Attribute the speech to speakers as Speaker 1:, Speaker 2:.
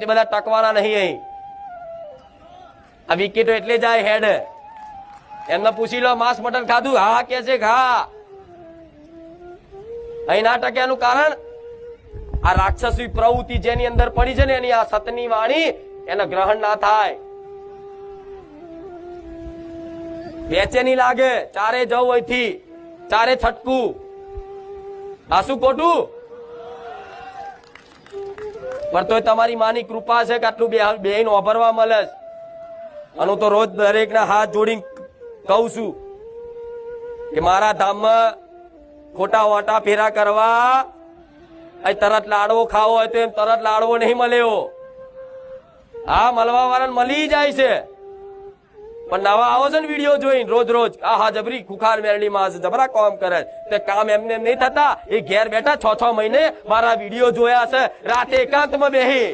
Speaker 1: બધા ટકવાના નહીં અહીં આ વિકેટો એટલે જાય હેડ એમને પૂછી લો માંસ મટન ખાધું હા કે છે ખા અહીં ના ટક્યાનું કારણ આ રાક્ષસી પ્રવૃત્તિ જેની અંદર પડી છે ને એની આ સતની વાણી એને ગ્રહણ ના થાય બેચેની લાગે ચારે જવું અહીંથી ચારે છટકું આ શું ખોટું પણ તોય તમારી માની કૃપા છે કે આટલું બેહીન ઓભરવા મળે અને હું તો રોજ દરેક ના હાથ જોડીને કહું છું કે મારા ધામમાં ખોટા ઓટા ફેરા કરવા તરત લાડવો ખાવો હોય તો એમ તરત લાડવો નહીં મળ્યો હા મળવા વાળાને મળી જાય છે પણ નવા આવો છે ને વિડીયો જોઈને રોજ રોજ હા જબરી ખુખાર મેરડી માં જબરા કામ કરે તે કામ એમને નહીં થતા એ ઘેર બેઠા 6 મહિને મારા વિડીયો જોયા છે રાતે એકાંતમાં બેહી